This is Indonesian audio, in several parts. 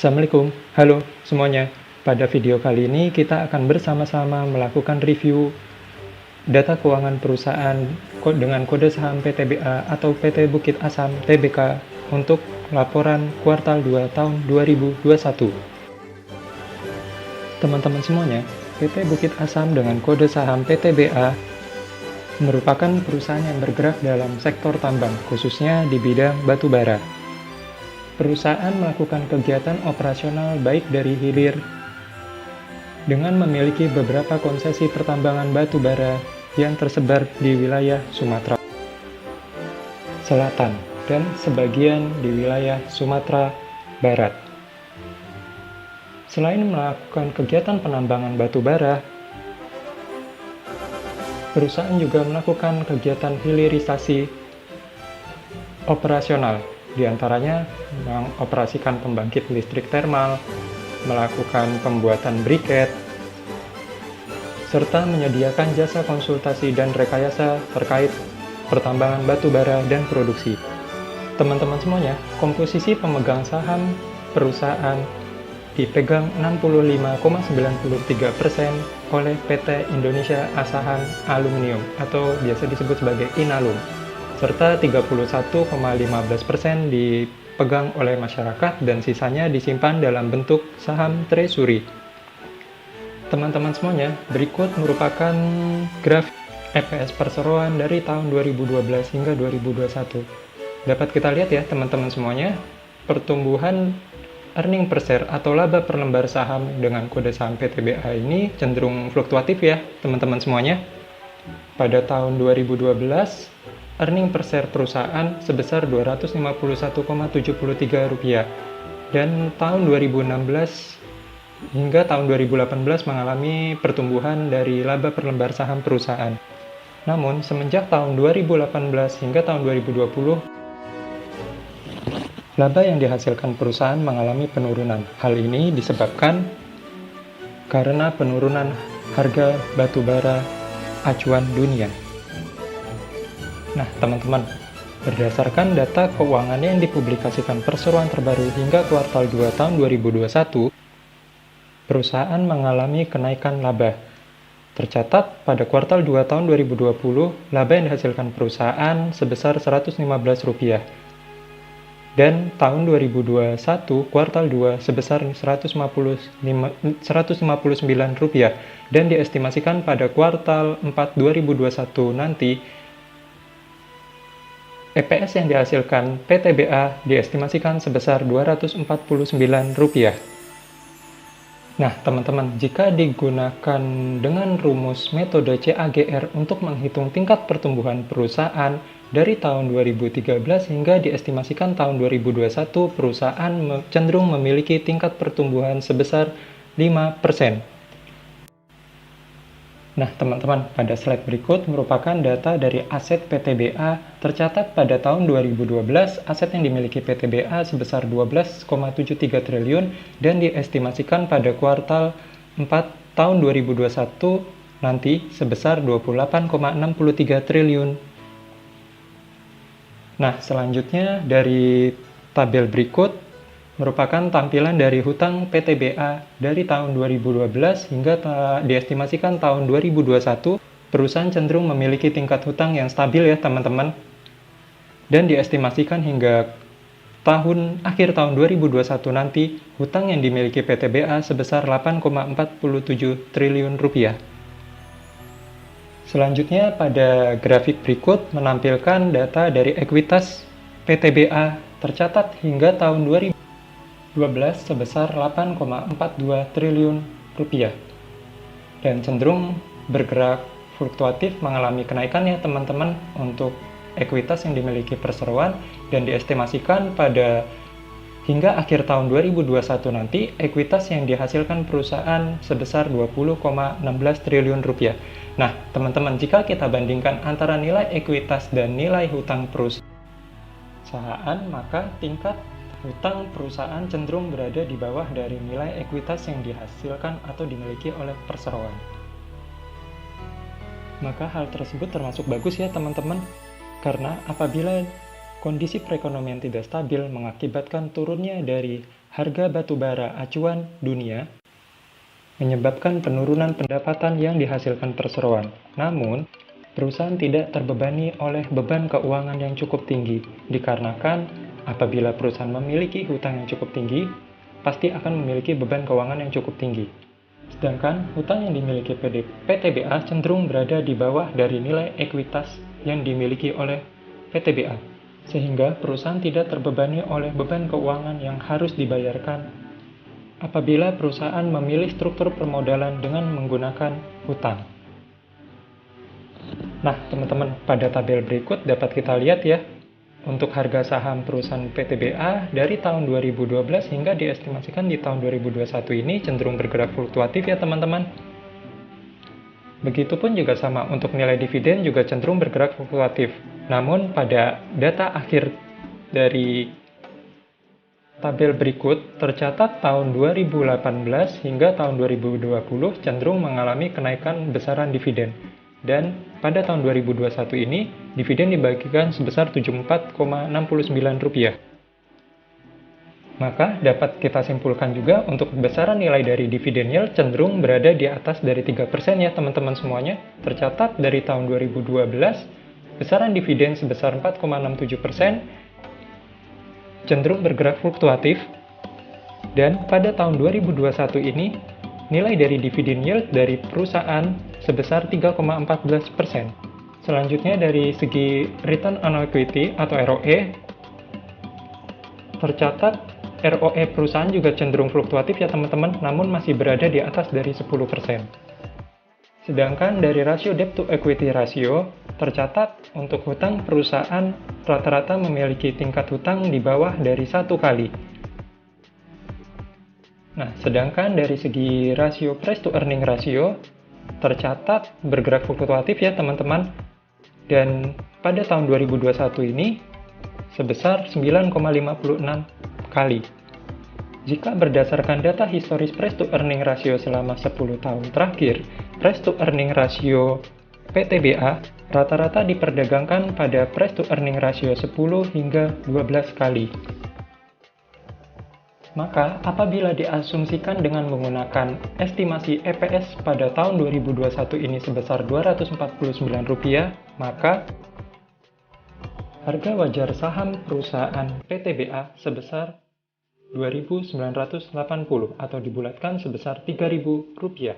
Assalamualaikum, halo semuanya. Pada video kali ini kita akan bersama-sama melakukan review data keuangan perusahaan dengan kode saham PTBA atau PT Bukit Asam Tbk untuk laporan kuartal 2 tahun 2021. Teman-teman semuanya, PT Bukit Asam dengan kode saham PTBA merupakan perusahaan yang bergerak dalam sektor tambang, khususnya di bidang batu bara. Perusahaan melakukan kegiatan operasional baik dari hilir dengan memiliki beberapa konsesi pertambangan batu bara yang tersebar di wilayah Sumatera Selatan dan sebagian di wilayah Sumatera Barat. Selain melakukan kegiatan penambangan batu bara, perusahaan juga melakukan kegiatan hilirisasi operasional, di antaranya mengoperasikan pembangkit listrik termal, melakukan pembuatan briket, serta menyediakan jasa konsultasi dan rekayasa terkait pertambangan batu bara dan produksi. Teman-teman semuanya, komposisi pemegang saham perusahaan dipegang 65,93% oleh PT Indonesia Asahan Aluminium atau biasa disebut sebagai Inalum, serta 31,15% dipegang oleh masyarakat dan sisanya disimpan dalam bentuk saham treasury. Teman-teman semuanya, berikut merupakan grafik EPS perseroan dari tahun 2012 hingga 2021. Dapat kita lihat ya teman-teman semuanya, pertumbuhan earning per share atau laba per lembar saham dengan kode saham PTBA ini cenderung fluktuatif ya teman-teman semuanya. Pada tahun 2012, earning per share perusahaan sebesar Rp251,73 dan tahun 2016 hingga tahun 2018 mengalami pertumbuhan dari laba per lembar saham perusahaan. Namun, semenjak tahun 2018 hingga tahun 2020, laba yang dihasilkan perusahaan mengalami penurunan. Hal ini disebabkan karena penurunan harga batu bara acuan dunia. Nah, teman-teman, berdasarkan data keuangan yang dipublikasikan perseroan terbaru hingga kuartal 2 tahun 2021, perusahaan mengalami kenaikan laba. Tercatat pada kuartal 2 tahun 2020, laba yang dihasilkan perusahaan sebesar Rp115 dan tahun 2021 kuartal 2 sebesar Rp159 dan diestimasikan pada kuartal 4 2021 nanti EPS yang dihasilkan PTBA diestimasikan sebesar Rp249. Nah, teman-teman, jika digunakan dengan rumus metode CAGR untuk menghitung tingkat pertumbuhan perusahaan dari tahun 2013 hingga diestimasikan tahun 2021, perusahaan cenderung memiliki tingkat pertumbuhan sebesar 5%. Nah, teman-teman, pada slide berikut merupakan data dari aset PTBA. Tercatat pada tahun 2012, aset yang dimiliki PTBA sebesar 12,73 triliun dan diestimasikan pada kuartal 4 tahun 2021 nanti sebesar 28,63 triliun. Nah, selanjutnya dari tabel berikut merupakan tampilan dari hutang PTBA dari tahun 2012 hingga diestimasikan tahun 2021. Perusahaan cenderung memiliki tingkat hutang yang stabil ya teman-teman, dan diestimasikan hingga akhir tahun 2021 nanti hutang yang dimiliki PTBA sebesar 8,47 triliun rupiah. Selanjutnya pada grafik berikut menampilkan data dari ekuitas PTBA tercatat hingga tahun 2012 sebesar 8,42 triliun rupiah dan cenderung bergerak fluktuatif mengalami kenaikan ya teman-teman untuk ekuitas yang dimiliki perseroan, dan diestimasikan pada hingga akhir tahun 2021 nanti ekuitas yang dihasilkan perusahaan sebesar 20,16 triliun rupiah. Nah, teman-teman, jika kita bandingkan antara nilai ekuitas dan nilai hutang perusahaan, maka tingkat hutang perusahaan cenderung berada di bawah dari nilai ekuitas yang dihasilkan atau dimiliki oleh perseroan. Maka hal tersebut termasuk bagus ya teman-teman, karena apabila kondisi perekonomian tidak stabil mengakibatkan turunnya dari harga batu bara acuan dunia menyebabkan penurunan pendapatan yang dihasilkan perseroan. Namun, perusahaan tidak terbebani oleh beban keuangan yang cukup tinggi, dikarenakan apabila perusahaan memiliki hutang yang cukup tinggi, pasti akan memiliki beban keuangan yang cukup tinggi. Sedangkan hutang yang dimiliki PTBA cenderung berada di bawah dari nilai ekuitas yang dimiliki oleh PTBA, sehingga perusahaan tidak terbebani oleh beban keuangan yang harus dibayarkan apabila perusahaan memilih struktur permodalan dengan menggunakan hutang. Nah, teman-teman, pada tabel berikut dapat kita lihat ya, untuk harga saham perusahaan PTBA dari tahun 2012 hingga diestimasikan di tahun 2021 ini cenderung bergerak fluktuatif ya teman-teman. Begitupun juga sama, untuk nilai dividen juga cenderung bergerak fluktuatif. Namun pada data akhir dari tabel berikut tercatat tahun 2018 hingga tahun 2020 cenderung mengalami kenaikan besaran dividen. Dan pada tahun 2021 ini, dividen dibagikan sebesar Rp74,69. Maka dapat kita simpulkan juga untuk besaran nilai dari dividen yield cenderung berada di atas dari 3% ya teman-teman semuanya. Tercatat dari tahun 2012, besaran dividen sebesar 4,67%, cenderung bergerak fluktuatif, dan pada tahun 2021 ini nilai dari dividen yield dari perusahaan sebesar 3,14%. Selanjutnya dari segi return on equity atau ROE, tercatat ROE perusahaan juga cenderung fluktuatif ya teman-teman, namun masih berada di atas dari 10%. Sedangkan dari rasio debt to equity ratio, tercatat untuk hutang perusahaan rata-rata memiliki tingkat hutang di bawah dari 1 kali. Nah, sedangkan dari segi rasio price to earning ratio, tercatat bergerak fluktuatif ya teman-teman. Dan pada tahun 2021 ini, sebesar 9,56 kali. Jika berdasarkan data historis price to earning ratio selama 10 tahun terakhir, price to earning ratio PTBA rata-rata diperdagangkan pada price to earning ratio 10 hingga 12 kali. Maka, apabila diasumsikan dengan menggunakan estimasi EPS pada tahun 2021 ini sebesar Rp249, maka harga wajar saham perusahaan PTBA sebesar Rp2.980 atau dibulatkan sebesar Rp3.000.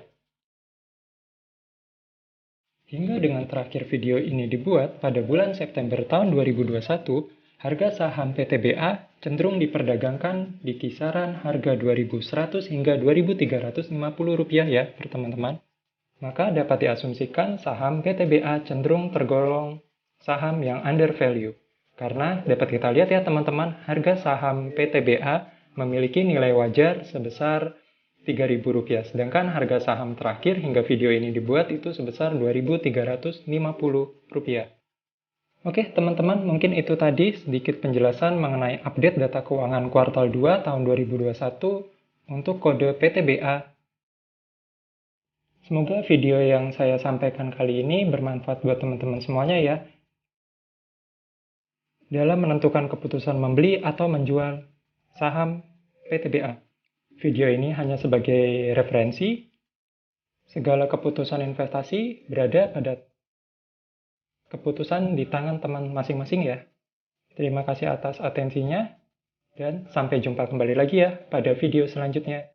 Hingga dengan terakhir video ini dibuat pada bulan September tahun 2021, harga saham PTBA cenderung diperdagangkan di kisaran harga Rp2.100 hingga Rp2.350 ya per teman-teman. Maka dapat diasumsikan saham PTBA cenderung tergolong saham yang under value. Karena dapat kita lihat ya teman-teman, harga saham PTBA memiliki nilai wajar sebesar Rp3.000, sedangkan harga saham terakhir hingga video ini dibuat itu sebesar Rp2.350. Oke teman-teman, mungkin itu tadi sedikit penjelasan mengenai update data keuangan kuartal 2 tahun 2021 untuk kode PTBA. Semoga video yang saya sampaikan kali ini bermanfaat buat teman-teman semuanya ya, dalam menentukan keputusan membeli atau menjual saham PTBA. Video ini hanya sebagai referensi. Segala keputusan investasi berada pada keputusan di tangan teman masing-masing ya. Terima kasih atas atensinya, dan sampai jumpa kembali lagi ya pada video selanjutnya.